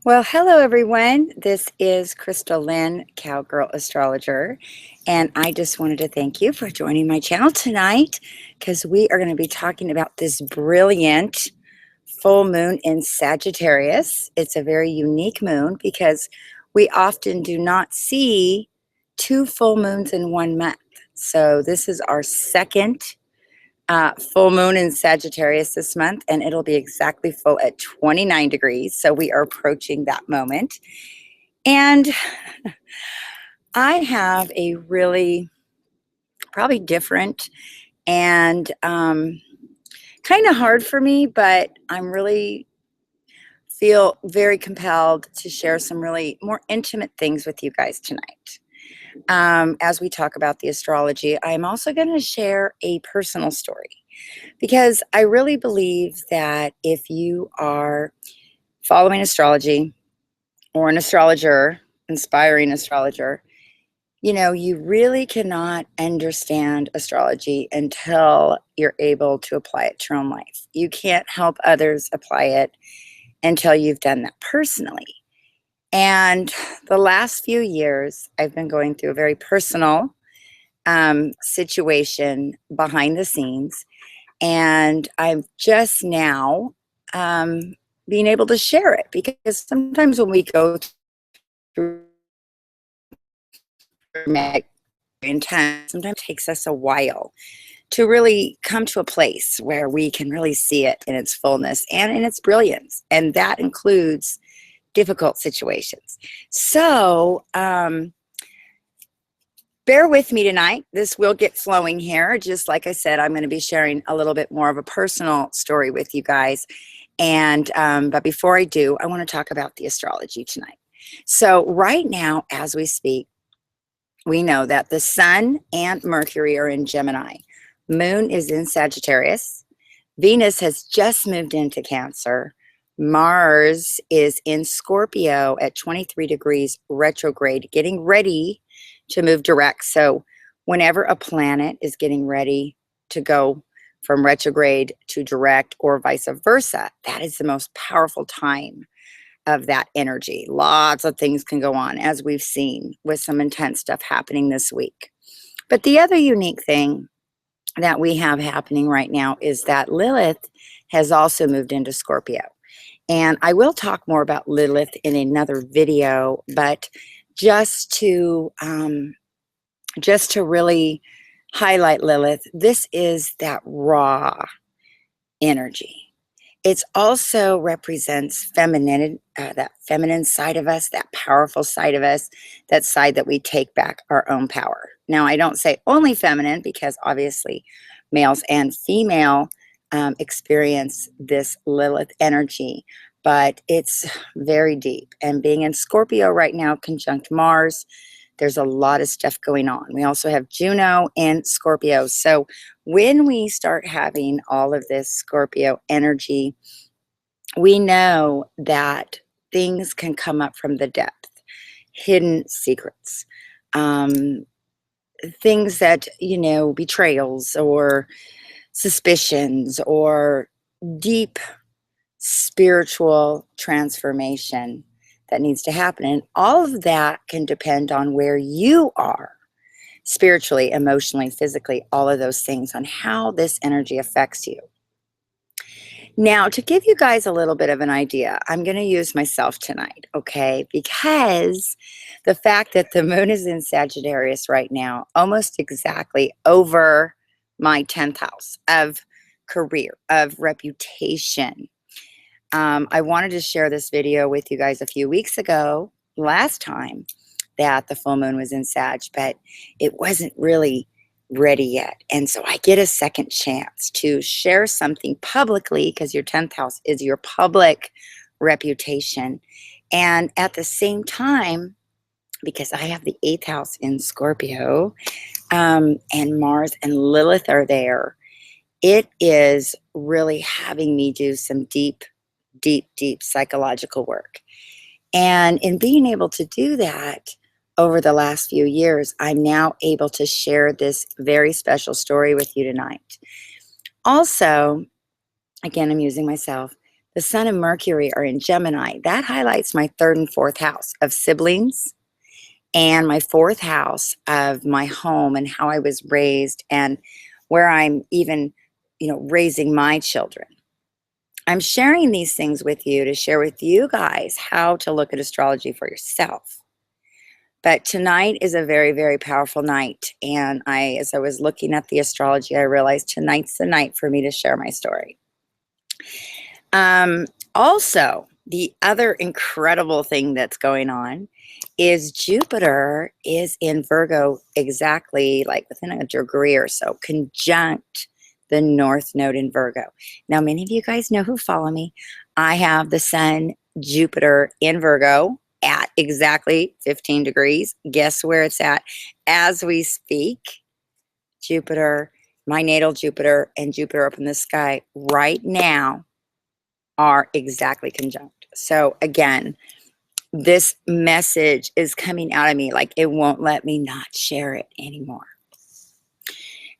Well, hello everyone. This is Chrystal Lynn, Cowgirl Astrologer, and I just wanted to thank you for joining my channel tonight because we are going to be talking about this brilliant full moon in Sagittarius. It's a very unique moon because we often do not see two full moons in 1 month. So this is our second full moon in Sagittarius this month, and it'll be exactly full at 29 degrees. So we are approaching that moment. And I have a really probably different and kind of hard for me, but I'm really feel very compelled to share some really more intimate things with you guys tonight. As we talk about the astrology, I'm also going to share a personal story because I really believe that if you are following astrology or an astrologer, inspiring astrologer, you really cannot understand astrology until you're able to apply it to your own life. You can't help others apply it until you've done that personally. And the last few years, I've been going through a very personal situation behind the scenes. And I'm just now being able to share it because sometimes when we go through intense, sometimes it takes us a while to really come to a place where we can really see it in its fullness and in its brilliance. And that includes difficult situations. So, bear with me tonight. This will get flowing here. Just like I said, I'm going to be sharing a little bit more of a personal story with you guys. And but before I do, I want to talk about the astrology tonight. So right now, as we speak, we know that the sun and Mercury are in Gemini. Moon is in Sagittarius. Venus has just moved into Cancer. Mars is in Scorpio at 23 degrees retrograde, getting ready to move direct. So whenever a planet is getting ready to go from retrograde to direct or vice versa, that is the most powerful time of that energy. Lots of things can go on, as we've seen with some intense stuff happening this week. But the other unique thing that we have happening right now is that Lilith has also moved into Scorpio. And I will talk more about Lilith in another video, but just to really highlight Lilith, this is that raw energy. It also represents feminine, that feminine side of us, that powerful side of us, that side that we take back our own power. Now, I don't say only feminine because obviously males and female experience this Lilith energy, but it's very deep. And being in Scorpio right now, conjunct Mars, there's a lot of stuff going on. We also have Juno in Scorpio. So when we start having all of this Scorpio energy, we know that things can come up from the depth, hidden secrets, things that, betrayals or suspicions or deep spiritual transformation that needs to happen. And all of that can depend on where you are spiritually, emotionally, physically, all of those things, on how this energy affects you. Now, to give you guys a little bit of an idea, I'm going to use myself tonight, okay? Because the fact that the moon is in Sagittarius right now, almost exactly over my 10th house of career, of reputation. I wanted to share this video with you guys a few weeks ago, last time that the full moon was in Sag, but it wasn't really ready yet. And so I get a second chance to share something publicly because your 10th house is your public reputation. And at the same time, because I have the 8th house in Scorpio, and Mars and Lilith are there, it is really having me do some deep psychological work. And in being able to do that over the last few years, I'm now able to share this very special story with you tonight. Also, again, I'm using myself. the Sun and Mercury are in Gemini. That highlights my third and fourth house of siblings, and my fourth house of my home and how I was raised, and where I'm even, raising my children. I'm sharing these things with you to share with you guys how to look at astrology for yourself. But tonight is a very, very powerful night. And as I was looking at the astrology, I realized tonight's the night for me to share my story. Also, the other incredible thing that's going on is Jupiter is in Virgo, exactly like within a degree or so, conjunct the North Node in Virgo. Now, many of you guys know who follow me. I have the Sun, Jupiter in Virgo at exactly 15 degrees. Guess where it's at as we speak? Jupiter, my natal Jupiter, and Jupiter up in the sky right now are exactly conjunct. So again, this message is coming out of me like it won't let me not share it anymore.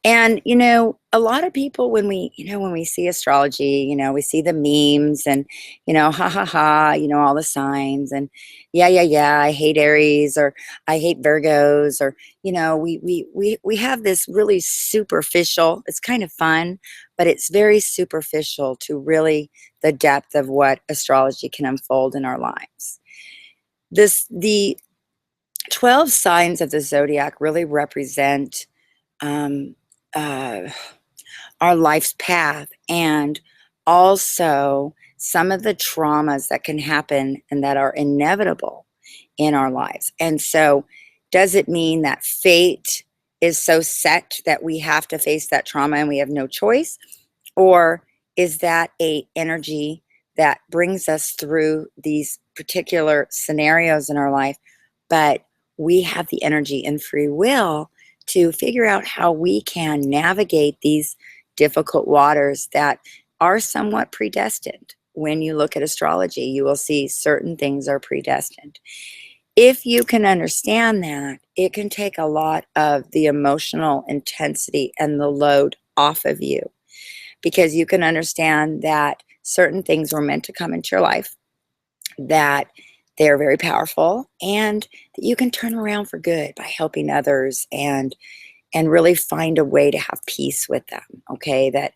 And, a lot of people, when we see astrology, we see the memes and, ha ha ha, all the signs and yeah, I hate Aries, or I hate Virgos, or, we have this really superficial, it's kind of fun, but it's very superficial to really the depth of what astrology can unfold in our lives. The 12 signs of the zodiac really represent our life's path, and also some of the traumas that can happen and that are inevitable in our lives. And so, does it mean that fate is so set that we have to face that trauma and we have no choice? Or is that a energy that brings us through these particular scenarios in our life, but we have the energy and free will to figure out how we can navigate these difficult waters that are somewhat predestined? When you look at astrology, you will see certain things are predestined. If you can understand that, it can take a lot of the emotional intensity and the load off of you, because you can understand that certain things were meant to come into your life, that they're very powerful, and that you can turn around for good by helping others and really find a way to have peace with them, okay? That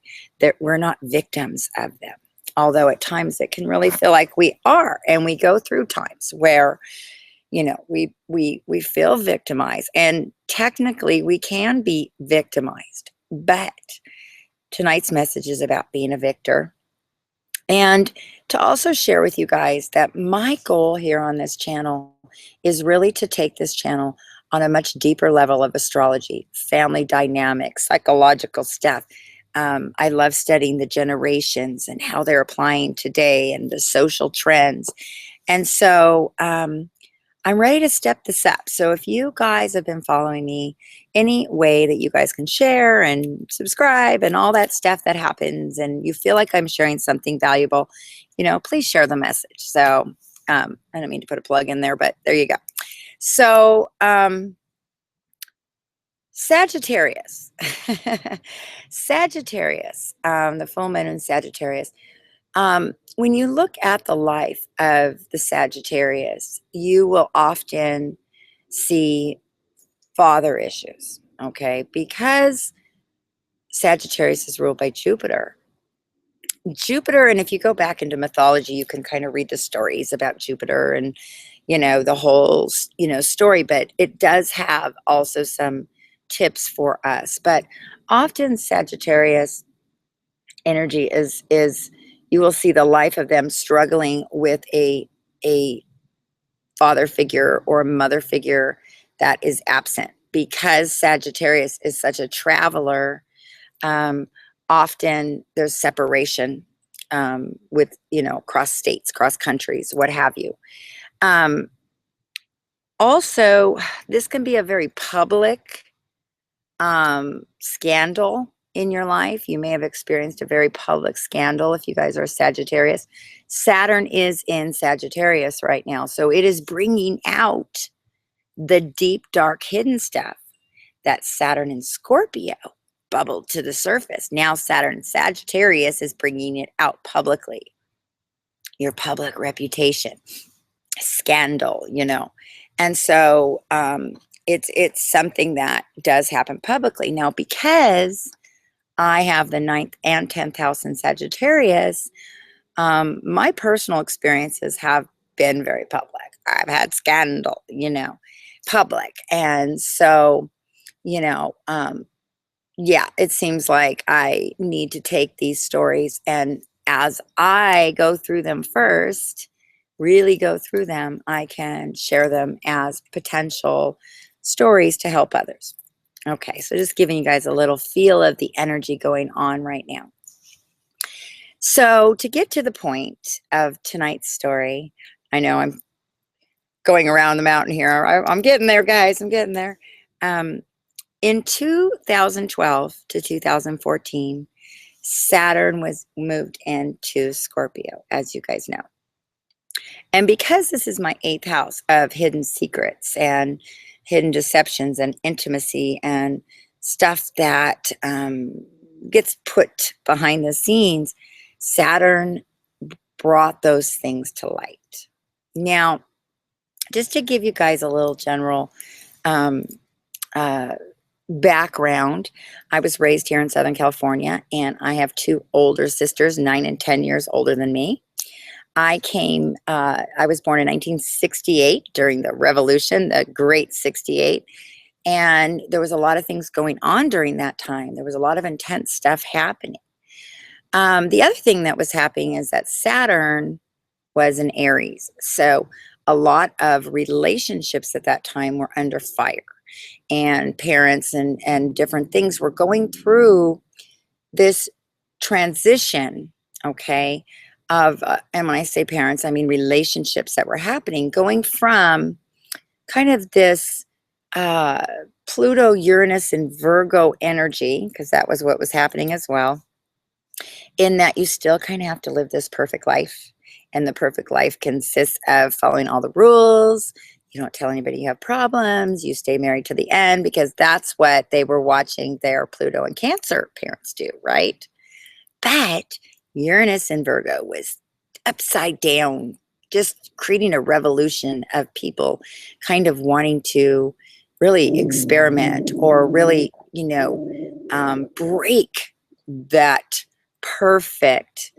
we're not victims of them. Although at times it can really feel like we are, and we go through times where, we feel victimized, and technically we can be victimized. But tonight's message is about being a victor. And to also share with you guys that my goal here on this channel is really to take this channel on a much deeper level of astrology, family dynamics, psychological stuff. I love studying the generations and how they're applying today and the social trends. And so I'm ready to step this up. So if you guys have been following me, any way that you guys can share and subscribe and all that stuff that happens, and you feel like I'm sharing something valuable, please share the message. So I don't mean to put a plug in there, but there you go. So Sagittarius, Sagittarius, the full moon in Sagittarius. When you look at the life of the Sagittarius, you will often see father issues, okay? Because Sagittarius is ruled by Jupiter. Jupiter, and if you go back into mythology, you can kind of read the stories about Jupiter and, the whole, story, but it does have also some tips for us. But often Sagittarius energy is you will see the life of them struggling with a father figure or a mother figure that is absent, because Sagittarius is such a traveler. Often there's separation with, cross states, cross countries, what have you. Also, this can be a very public scandal in your life. You may have experienced a very public scandal if you guys are Sagittarius. Saturn is in Sagittarius right now, so it is bringing out the deep, dark, hidden stuff that Saturn in Scorpio bubbled to the surface. Now Saturn in Sagittarius is bringing it out publicly. your public reputation, scandal, you know. And so it's something that does happen publicly. Now, because I have the 9th and 10th house in Sagittarius, my personal experiences have been very public. I've had scandal, you know, public. And so, you know, yeah, it seems like I need to take these stories, and as I go through them first, really go through them, I can share them as potential stories to help others. Okay, so just giving you guys a little feel of the energy going on right now. So to get to the point of tonight's story, I know I'm going around the mountain here. I'm getting there, guys. I'm getting there. In 2012 to 2014, Saturn was moved into Scorpio, as you guys know. And because this is my 8th house of hidden secrets and hidden deceptions and intimacy and stuff that gets put behind the scenes, Saturn brought those things to light. Now, just to give you guys a little general background, I was raised here in Southern California, and I have 2 older sisters, 9 and 10 years older than me. I was born in 1968 during the revolution, the great 68. And there was a lot of things going on during that time. There was a lot of intense stuff happening. The other thing that was happening is that Saturn was in Aries. So a lot of relationships at that time were under fire. And parents and different things were going through this transition, okay, of, and when I say parents, I mean relationships that were happening, going from kind of this Pluto, Uranus, and Virgo energy, because that was what was happening as well, in that you still kind of have to live this perfect life. And the perfect life consists of following all the rules. You don't tell anybody you have problems. You stay married to the end, because that's what they were watching their Pluto and Cancer parents do, right? But Uranus and Virgo was upside down, just creating a revolution of people kind of wanting to really experiment or really, you know, break that perfect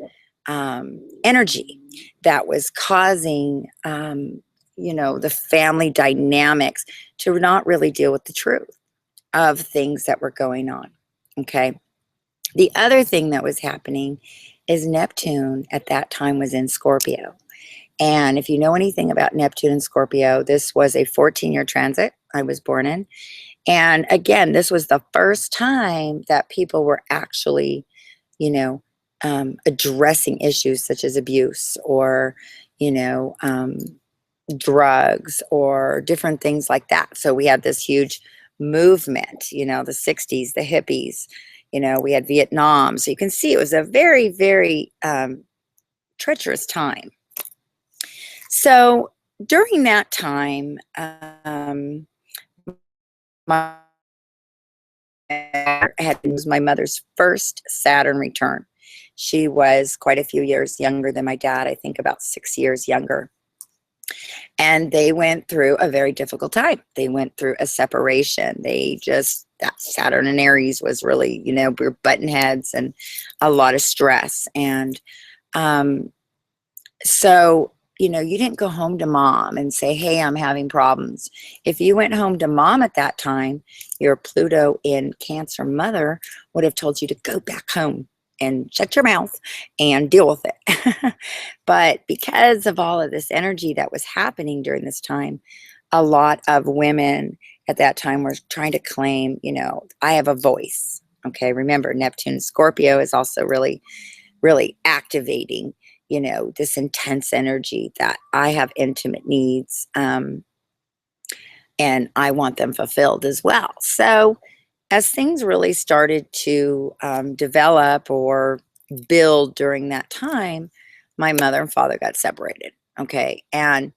energy that was causing, you know, the family dynamics to not really deal with the truth of things that were going on. Okay. The other thing that was happening is Neptune at that time was in Scorpio. And if you know anything about Neptune and Scorpio, this was a 14-year transit I was born in. And again, this was the first time that people were actually, you know, addressing issues such as abuse or, you know, drugs or different things like that. So we had this huge movement, you know, the 60s, the hippies, you know, we had Vietnam. So you can see it was a very, very treacherous time. So during that time, my was my mother's first Saturn return. She was quite a few years younger than my dad, I think about 6 years younger. And they went through a very difficult time. They went through a separation. That Saturn and Aries was really, you know, we were button heads and a lot of stress. And so, you know, you didn't go home to mom and say, hey, I'm having problems. If you went home to mom at that time, your Pluto in Cancer mother would have told you to go back home and shut your mouth and deal with it. But because of all of this energy that was happening during this time, a lot of women at that time were trying to claim, you know, I have a voice. Okay, remember, Neptune Scorpio is also really, really activating, you know, this intense energy that I have intimate needs, and I want them fulfilled as well. So as things really started to develop or build during that time, my mother and father got separated. Okay. And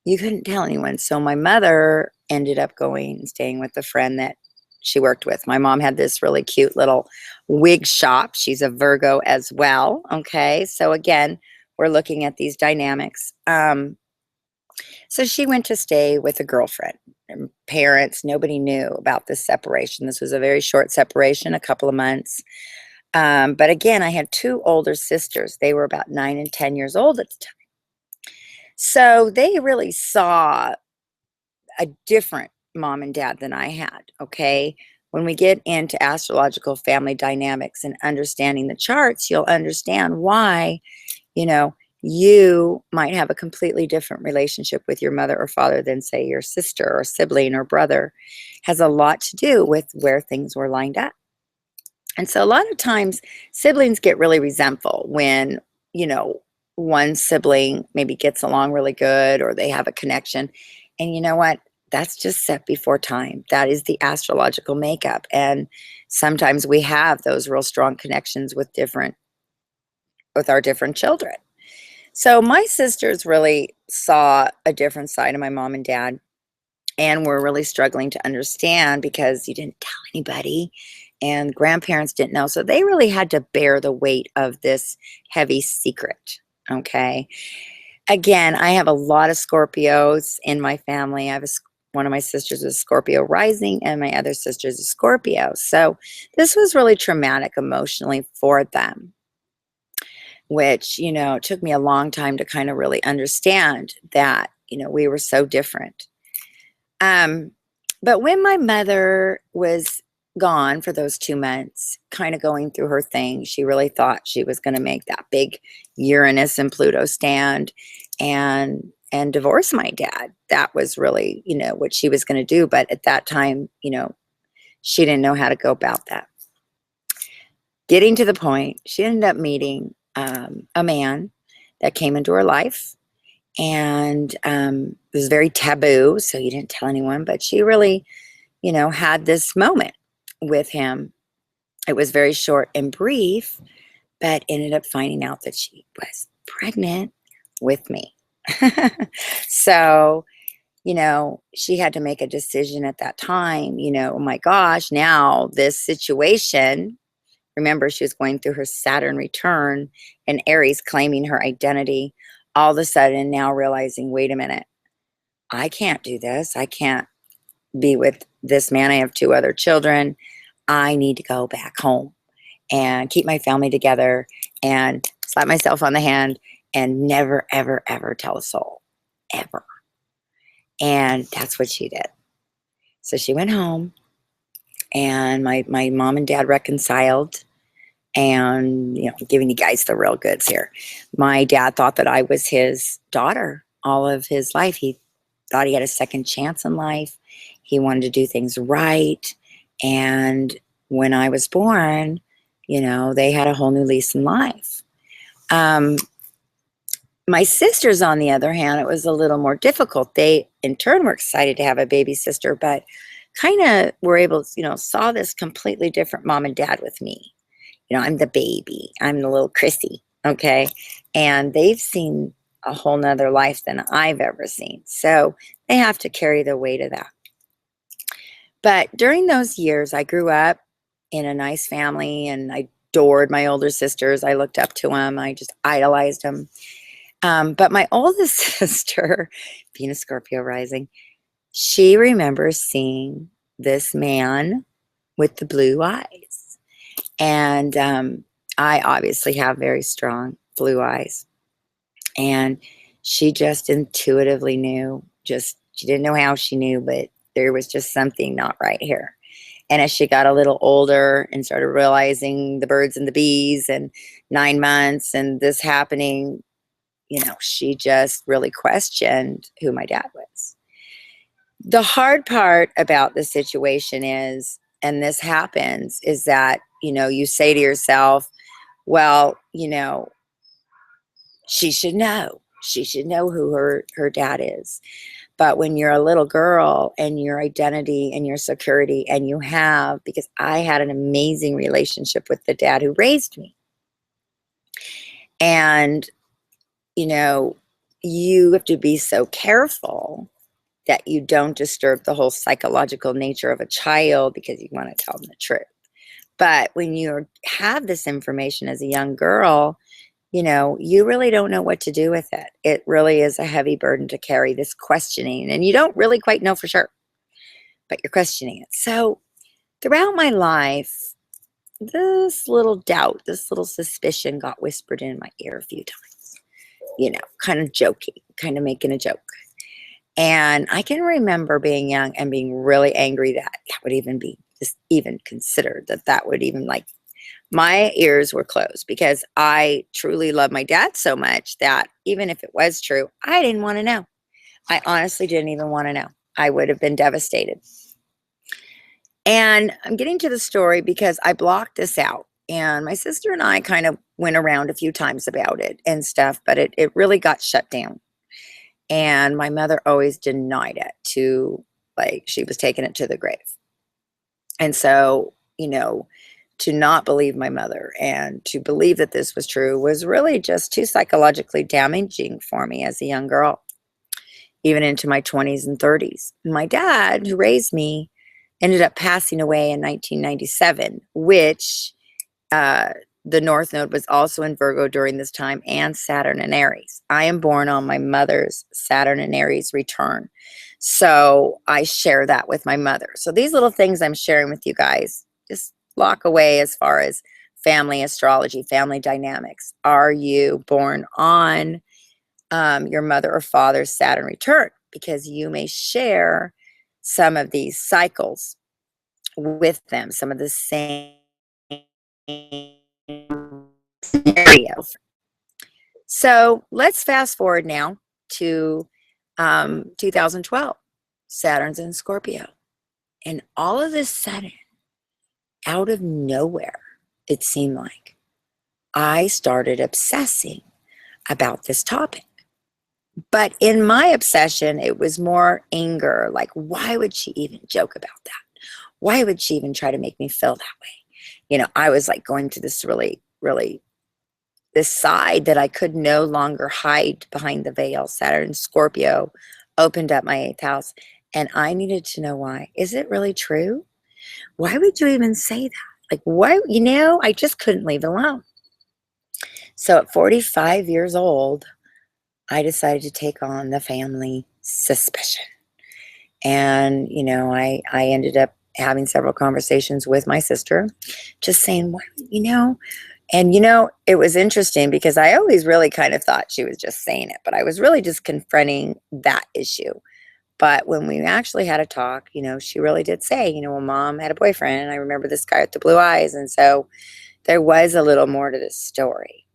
you couldn't tell anyone. So my mother ended up going and staying with a friend that she worked with. My mom had this really cute little wig shop. She's a Virgo as well. Okay. So again, we're looking at these dynamics. So she went to stay with a girlfriend. And parents, nobody knew about this separation. This was a very short separation, a couple of months. But again, I had two older sisters. They were about 9 and 10 years old at the time. So they really saw a different mom and dad than I had, okay? When we get into astrological family dynamics and understanding the charts, you'll understand why, you know, you might have a completely different relationship with your mother or father than, say, your sister or sibling or brother. Has a lot to do with where things were lined up. And so a lot of times siblings get really resentful when, you know, one sibling maybe gets along really good or they have a connection. And you know what? That's just set before time. That is the astrological makeup. And sometimes we have those real strong connections with our different children. So my sisters really saw a different side of my mom and dad, and were really struggling to understand because you didn't tell anybody and grandparents didn't know. So they really had to bear the weight of this heavy secret. Okay. Again, I have a lot of Scorpios in my family. One of my sisters is Scorpio rising, and my other sister is a Scorpio. So this was really traumatic emotionally for them, which, you know, took me a long time to kind of really understand that, you know, we were so different. But when my mother was gone for those 2 months, kind of going through her thing, she really thought she was going to make that big Uranus and Pluto stand and divorce my dad. That was really, you know, what she was going to do. But at that time, you know, she didn't know how to go about that. Getting to the point, she ended up meeting a man that came into her life. And it was very taboo, so you didn't tell anyone, but she really, you know, had this moment with him. It was very short and brief, but ended up finding out that she was pregnant with me. So, you know, she had to make a decision at that time, you know, oh my gosh, now this situation, remember, she was going through her Saturn return and Aries claiming her identity. All of a sudden now realizing, wait a minute, I can't do this. I can't be with this man. I have 2 other children. I need to go back home and keep my family together and slap myself on the hand and never, ever, ever tell a soul, ever. And that's what she did. So she went home, and my mom and dad reconciled. And, you know, I'm giving you guys the real goods here. My dad thought that I was his daughter all of his life. He thought he had a second chance in life. He wanted to do things right. And when I was born, you know, they had a whole new lease in life. My sisters, on the other hand, it was a little more difficult. They, in turn, were excited to have a baby sister, but kind of were able to, you know, saw this completely different mom and dad with me. You know, I'm the baby. I'm the little Chrissy, okay? And they've seen a whole nother life than I've ever seen. So they have to carry the weight of that. But during those years, I grew up in a nice family, and I adored my older sisters. I looked up to them. I just idolized them. But my oldest sister, being a Scorpio rising, she remembers seeing this man with the blue eyes. And I obviously have very strong blue eyes. And she just intuitively knew, she didn't know how she knew, but there was just something not right here. And as she got a little older and started realizing the birds and the bees and 9 months and this happening, you know, she just really questioned who my dad was. The hard part about the situation is, and this happens, is that, you know, you say to yourself, well, you know, she should know. She should know who her dad is. But when you're a little girl and your identity and your security, and you have, because I had an amazing relationship with the dad who raised me. And, you know, you have to be so careful that you don't disturb the whole psychological nature of a child because you want to tell them the truth. But when you have this information as a young girl, you really don't know what to do with it. It really is a heavy burden to carry, this questioning, and you don't really quite know for sure, but you're questioning it. So throughout my life, this little doubt, this little suspicion got whispered in my ear a few times, kind of joking, kind of making a joke. And I can remember being young and being really angry that that would even be just even considered, that would even, like, my ears were closed because I truly love my dad so much that even if it was true, I didn't want to know. I honestly didn't even want to know. I would have been devastated. And I'm getting to the story because I blocked this out. And my sister and I kind of went around a few times about it and stuff, but it really got shut down. And my mother always denied it, to, like, she was taking it to the grave. And so, to not believe my mother and to believe that this was true was really just too psychologically damaging for me as a young girl, even into my 20s and 30s. My dad, who raised me, ended up passing away in 1997, which the North Node was also in Virgo during this time, and Saturn and Aries. I am born on my mother's Saturn and Aries return. So I share that with my mother. So these little things I'm sharing with you guys, just lock away as far as family astrology, family dynamics. Are you born on your mother or father's Saturn return? Because you may share some of these cycles with them, some of the same scenarios. So let's fast forward now to 2012. Saturn's in Scorpio. And all of a sudden, out of nowhere, it seemed like, I started obsessing about this topic. But in my obsession, it was more anger. Like, why would she even joke about that? Why would she even try to make me feel that way? I was like going to this really, really, this side that I could no longer hide behind the veil. Saturn Scorpio opened up my 8th house, and I needed to know why. Is it really true? Why would you even say that? Like, why? I just couldn't leave it alone. So at 45 years old, I decided to take on the family suspicion. And, I ended up having several conversations with my sister, just saying, what, and, it was interesting because I always really kind of thought she was just saying it, but I was really just confronting that issue. But when we actually had a talk, she really did say, well, Mom had a boyfriend, and I remember this guy with the blue eyes. And so there was a little more to this story.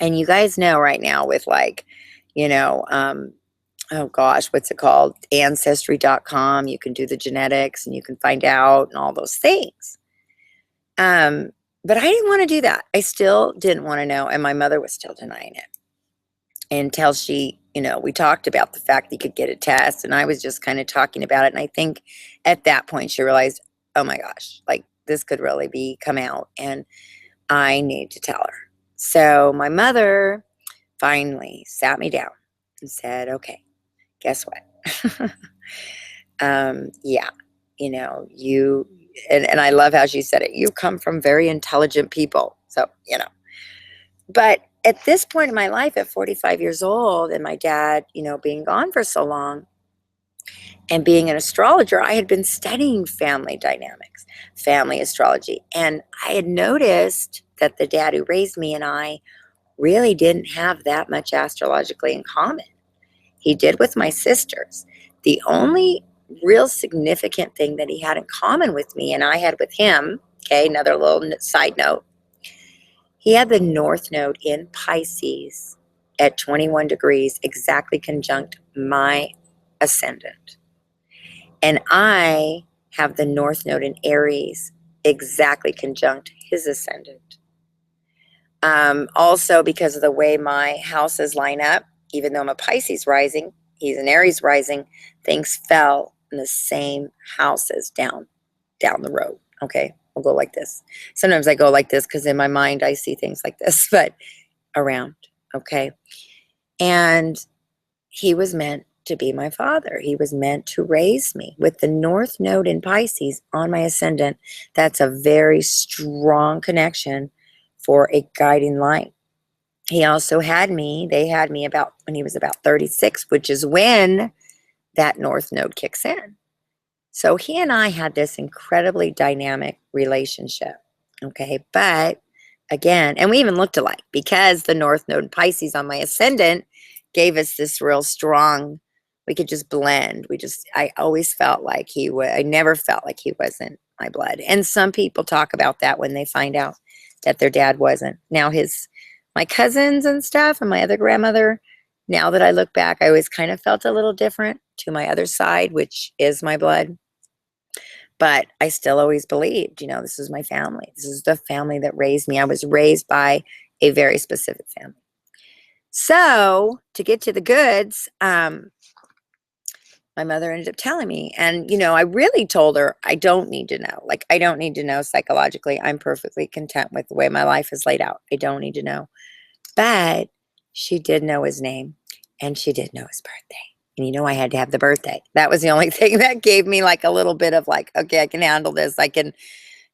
And you guys know right now with, like, oh gosh, what's it called? Ancestry.com. You can do the genetics and you can find out and all those things. But I didn't want to do that. I still didn't want to know. And my mother was still denying it until she, we talked about the fact that you could get a test. And I was just kind of talking about it. And I think at that point she realized, oh my gosh, like, this could really come out. And I need to tell her. So my mother finally sat me down and said, okay, guess what? Yeah, you, and I love how she said it. You come from very intelligent people. So, but at this point in my life, at 45 years old, and my dad, being gone for so long, and being an astrologer, I had been studying family dynamics, family astrology. And I had noticed that the dad who raised me and I really didn't have that much astrologically in common. He did with my sisters. The only real significant thing that he had in common with me and I had with him, okay, another little side note, he had the North Node in Pisces at 21 degrees, exactly conjunct my ascendant. And I have the North Node in Aries, exactly conjunct his ascendant. Also, because of the way my houses line up, even though I'm a Pisces rising, he's an Aries rising, things fell in the same houses down the road. Okay, we'll go like this. Sometimes I go like this because in my mind I see things like this, but around. Okay. And he was meant to be my father. He was meant to raise me with the North Node in Pisces on my ascendant. That's a very strong connection for a guiding light. he also had me, they had me about when he was about 36, which is when that North Node kicks in. So he and I had this incredibly dynamic relationship. Okay. But again, and we even looked alike because the North Node Pisces on my ascendant gave us this real strong, we could just blend. I always felt like I never felt like he wasn't my blood. And some people talk about that when they find out that their dad wasn't. Now, my cousins and stuff, and my other grandmother, now that I look back, I always kind of felt a little different to my other side, which is my blood. But I still always believed, this is my family. This is the family that raised me. I was raised by a very specific family. So to get to the goods, my mother ended up telling me, and, I really told her, I don't need to know. Like, I don't need to know psychologically. I'm perfectly content with the way my life is laid out. I don't need to know. But she did know his name, and she did know his birthday. And I had to have the birthday. That was the only thing that gave me like a little bit of like, okay, I can handle this. I can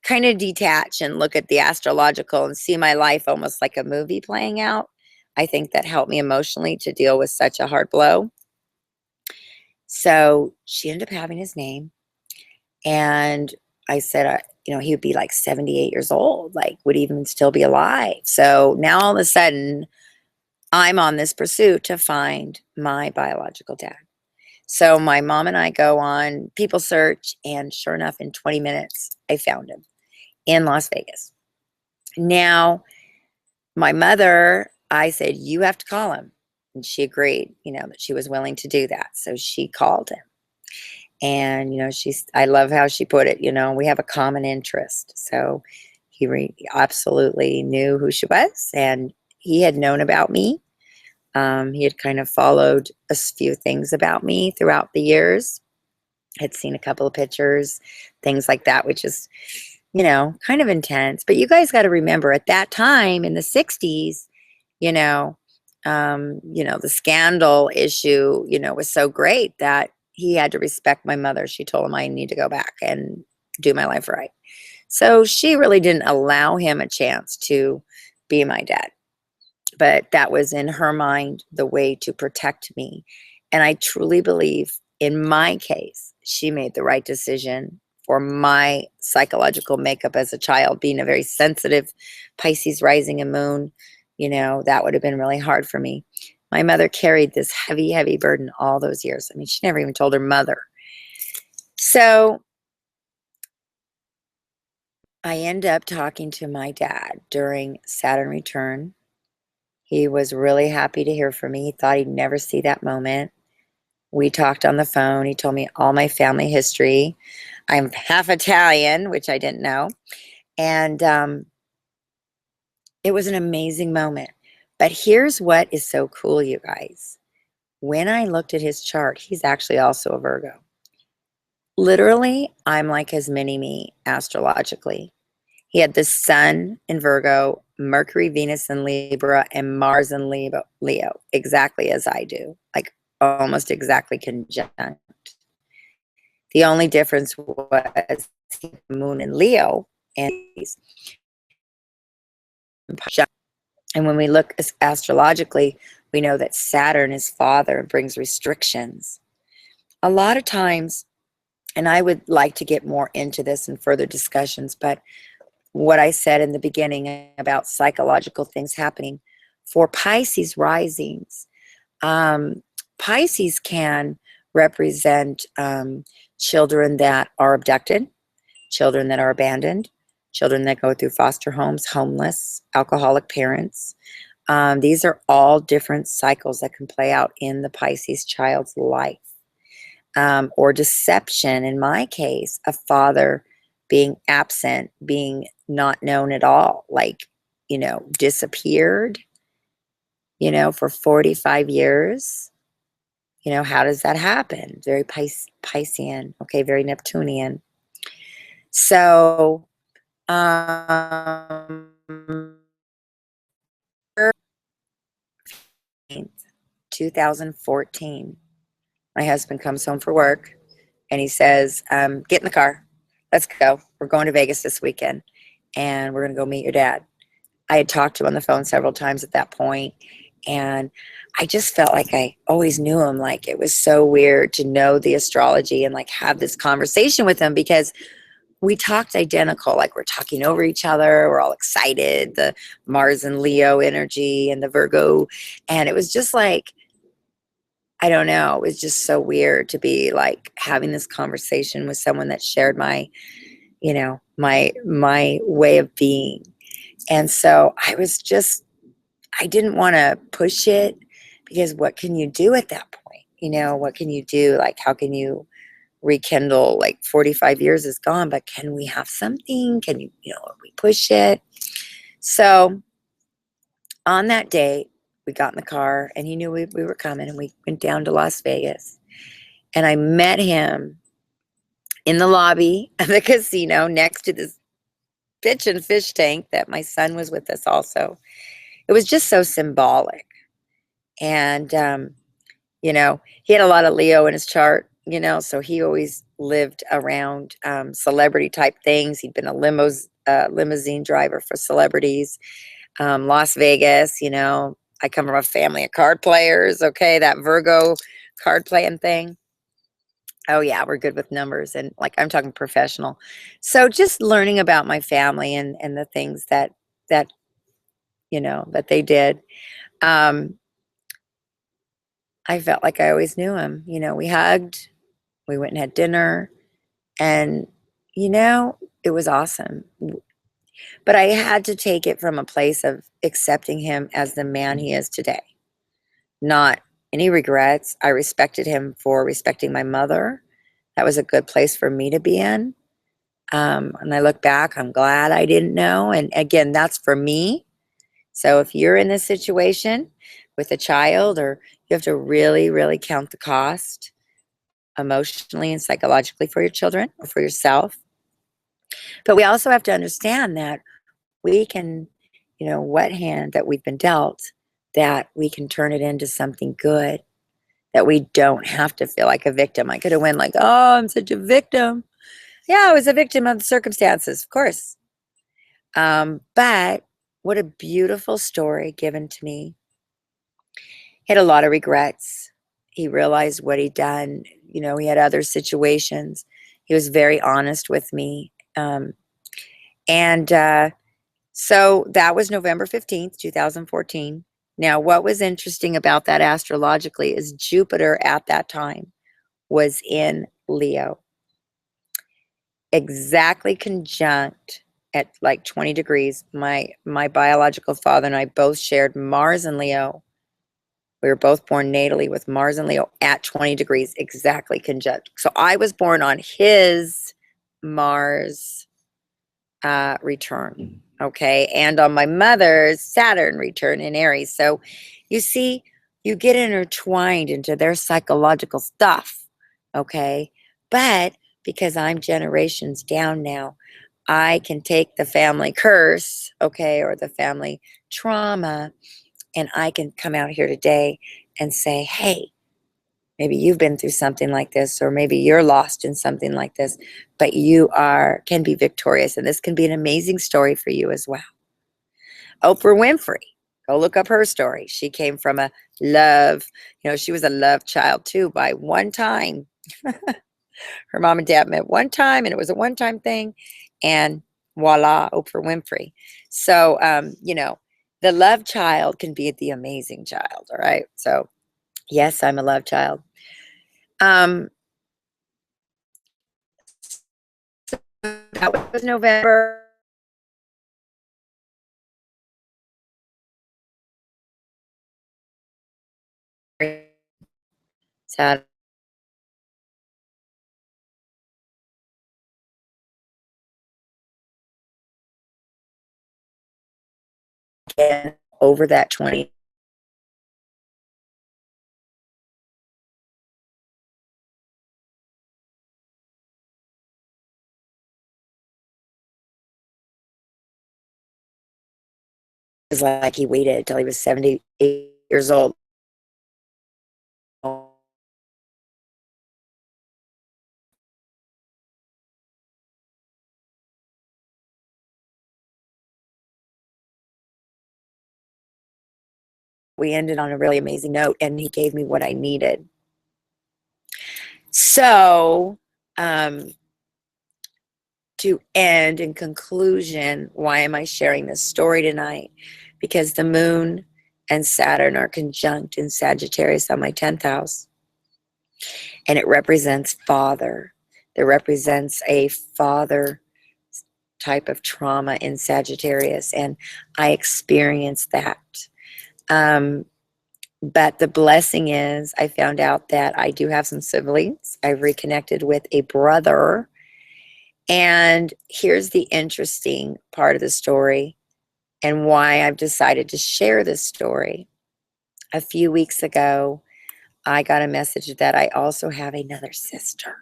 kind of detach and look at the astrological and see my life almost like a movie playing out. I think that helped me emotionally to deal with such a hard blow. So she ended up having his name. And I said, he would be like 78 years old, like would even still be alive. So now all of a sudden, I'm on this pursuit to find my biological dad. So my mom and I go on People Search, and sure enough, in 20 minutes, I found him in Las Vegas. Now, my mother, I said, you have to call him. And she agreed, that she was willing to do that. So she called him. And, I love how she put it, we have a common interest. So he absolutely knew who she was, and he had known about me. He had kind of followed a few things about me throughout the years, had seen a couple of pictures, things like that, which is, kind of intense. But you guys got to remember at that time in the 60s, the scandal issue, was so great that he had to respect my mother. She told him I need to go back and do my life right. So she really didn't allow him a chance to be my dad. But that was in her mind the way to protect me. And I truly believe in my case, she made the right decision for my psychological makeup as a child, being a very sensitive Pisces rising and moon. That would have been really hard for me. My mother carried this heavy, heavy burden all those years. I mean, she never even told her mother. So I end up talking to my dad during Saturn return. He was really happy to hear from me. He thought he'd never see that moment. We talked on the phone. He told me all my family history. I'm half Italian, which I didn't know. And it was an amazing moment. But here's what is so cool, you guys. When I looked at his chart, he's actually also a Virgo. Literally, I'm like his mini-me astrologically. He had the sun in Virgo, Mercury, Venus in Libra, and Mars in Leo, exactly as I do, like almost exactly conjunct. The only difference was Moon in Leo, and when we look astrologically, we know that Saturn is father and brings restrictions. A lot of times, and I would like to get more into this in further discussions, but what I said in the beginning about psychological things happening for Pisces risings, Pisces can represent children that are abducted, children that are abandoned, children that go through foster homes, homeless, alcoholic parents. These are all different cycles that can play out in the Pisces child's life. Or deception, in my case, a father being absent, being not known at all, like, disappeared, for 45 years. How does that happen? Very Piscean, okay, very Neptunian. So, 2014, my husband comes home for work and he says, get in the car. Let's go. We're going to Vegas this weekend and we're going to go meet your dad. I had talked to him on the phone several times at that point, and I just felt like I always knew him. Like it was so weird to know the astrology and like have this conversation with him because we talked identical. Like we're talking over each other. We're all excited. The Mars and Leo energy and the Virgo, and it was just like I don't know. It was just so weird to be like having this conversation with someone that shared my, my way of being. And so I didn't want to push it because what can you do at that point? What can you do? Like, how can you rekindle? Like, 45 years is gone, but can we have something? Can we push it? So on that day, we got in the car and he knew we were coming and we went down to Las Vegas. And I met him in the lobby of the casino next to this pitch and fish tank that my son was with us also. It was just so symbolic. And, he had a lot of Leo in his chart, so he always lived around celebrity type things. He'd been a limousine driver for celebrities. Las Vegas, I come from a family of card players. Okay, that Virgo card playing thing. Oh yeah, we're good with numbers and like I'm talking professional. So just learning about my family and the things that that they did. Um, I felt like I always knew him. We hugged, we went and had dinner, and it was awesome. But I had to take it from a place of accepting him as the man he is today. Not any regrets. I respected him for respecting my mother. That was a good place for me to be in. And I look back, I'm glad I didn't know. And again, that's for me. So if you're in this situation with a child, or you have to really, really count the cost emotionally and psychologically for your children or for yourself. But we also have to understand that we can, what hand that we've been dealt, that we can turn it into something good, that we don't have to feel like a victim. I could have went like, oh, I'm such a victim. Yeah, I was a victim of the circumstances, of course. But what a beautiful story given to me. He had a lot of regrets. He realized what he'd done. He had other situations. He was very honest with me. And so that was November 15th, 2014. Now, what was interesting about that astrologically is Jupiter at that time was in Leo, exactly conjunct at like 20 degrees. My biological father and I both shared Mars and Leo. We were both born natally with Mars and Leo at 20 degrees, exactly conjunct. So I was born on his Mars return, okay, and on my mother's Saturn return in Aries. So you see, you get intertwined into their psychological stuff, okay, but because I'm generations down now, I can take the family curse, okay, or the family trauma, and I can come out here today and say, hey, maybe you've been through something like this, or maybe you're lost in something like this, but can be victorious, and this can be an amazing story for you as well. Oprah Winfrey, go look up her story. She came from a love, she was a love child too by one time. Her mom and dad met one time, and it was a one-time thing, and voila, Oprah Winfrey. So, the love child can be the amazing child, all right? So, yes, I'm a love child. Um, that was November. Sad again over that 20. It was like he waited until he was 78 years old. we ended on a really amazing note, and he gave me what I needed. So, to end in conclusion, why am I sharing this story tonight? Because the moon and Saturn are conjunct in Sagittarius on my 10th house, and it represents father. It represents a father type of trauma in Sagittarius, and I experienced that. But the blessing is I found out that I do have some siblings. I've reconnected with a brother. And here's the interesting part of the story and why I've decided to share this story. A few weeks ago, I got a message that I also have another sister.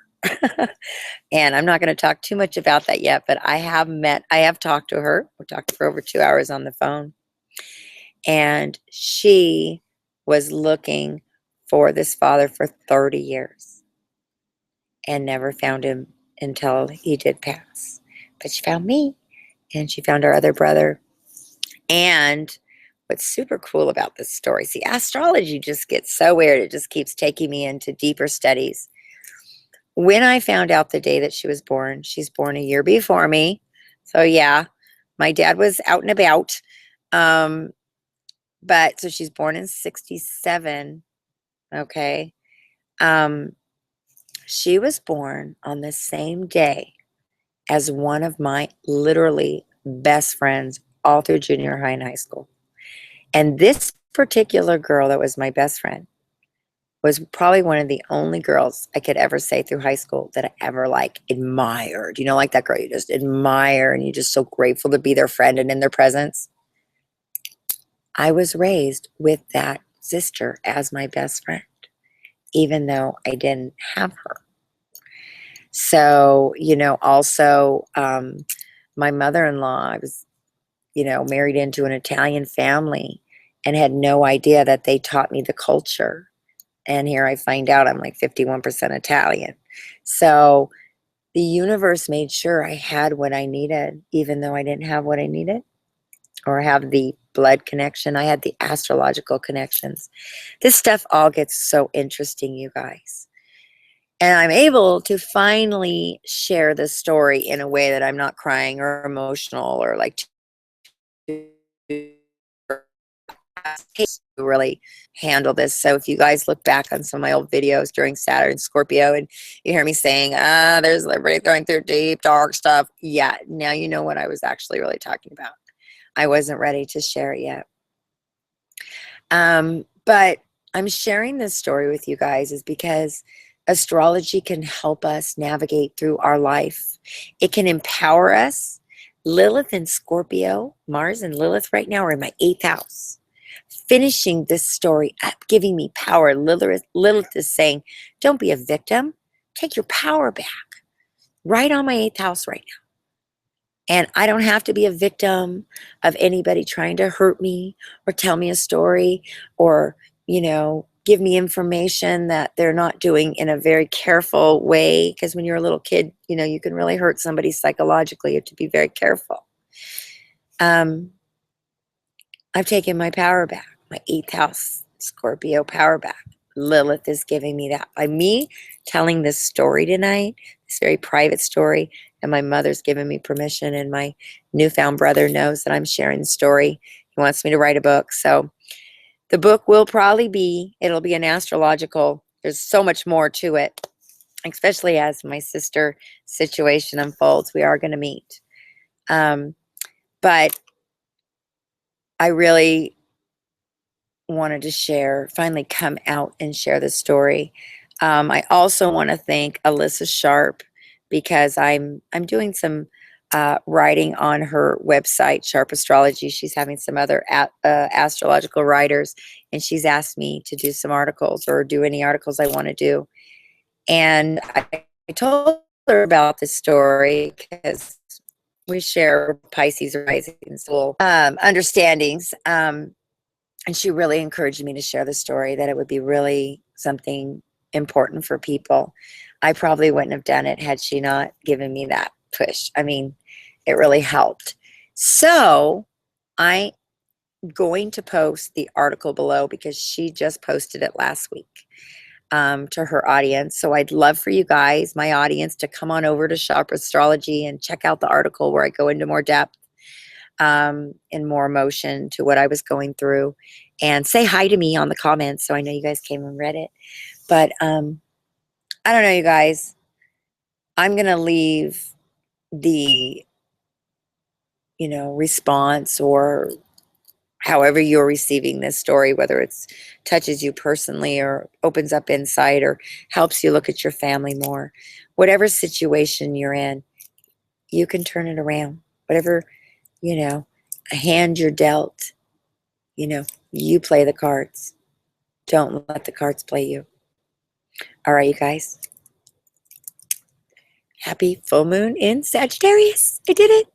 And I'm not going to talk too much about that yet, but I have talked to her. We talked for over 2 hours on the phone. And she was looking for this father for 30 years and never found him until he did pass. But she found me, and she found our other brother. And what's super cool about this story, see, astrology just gets so weird. It just keeps taking me into deeper studies. When I found out the day that she was born, she's born a year before me. So yeah, my dad was out and about. But so she's born in 67. Okay. She was born on the same day as one of my literally best friends all through junior high and high school. And this particular girl that was my best friend was probably one of the only girls I could ever say through high school that I ever like admired. You know, like that girl you just admire and you're just so grateful to be their friend and in their presence. I was raised with that sister as my best friend, even though I didn't have her. So, you know, also my mother-in-law, I was, you know, married into an Italian family and had no idea that they taught me the culture. And here I find out I'm like 51% Italian. So the universe made sure I had what I needed, even though I didn't have what I needed or have the blood connection. I had the astrological connections. This stuff all gets so interesting, you guys. And I'm able to finally share the story in a way that I'm not crying or emotional or like to really handle this. So if you guys look back on some of my old videos during Saturn Scorpio and you hear me saying, there's everybody going through deep, dark stuff. Yeah, now you know what I was actually really talking about. I wasn't ready to share it yet. But I'm sharing this story with you guys is because astrology can help us navigate through our life. It can empower us. Lilith and Scorpio, Mars and Lilith right now are in my 8th house. Finishing this story up, giving me power. Lilith is saying, don't be a victim. Take your power back. Right on my 8th house right now. And I don't have to be a victim of anybody trying to hurt me or tell me a story or, you know, give me information that they're not doing in a very careful way. Because when you're a little kid, you know, you can really hurt somebody psychologically. You have to be very careful. I've taken my power back, my 8th house Scorpio power back. Lilith is giving me that by me telling this story tonight, this very private story, and my mother's given me permission, and my newfound brother knows that I'm sharing the story. He wants me to write a book. So the book will probably be, it'll be an astrological, there's so much more to it, especially as my sister situation unfolds. We are going to meet. But I really wanted to share, finally come out and share the story. I also want to thank Alyssa Sharp because I'm doing some writing on her website, Sharp Astrology. She's having some other astrological writers, and she's asked me to do some articles or do any articles I want to do. And I told her about this story because we share Pisces rising soul understandings. And she really encouraged me to share the story, that it would be really something important for people. I probably wouldn't have done it had she not given me that push. I mean, it really helped. So I going to post the article below because she just posted it last week to her audience. So I'd love for you guys, my audience, to come on over to Shop Astrology and check out the article where I go into more depth and more emotion to what I was going through. And say hi to me on the comments so I know you guys came and read it. But I don't know, you guys. I'm going to leave the, response or however you're receiving this story, whether it's touches you personally or opens up insight or helps you look at your family more, whatever situation you're in, you can turn it around. Whatever, a hand you're dealt, you play the cards. Don't let the cards play you. All right, you guys. Happy full moon in Sagittarius. I did it.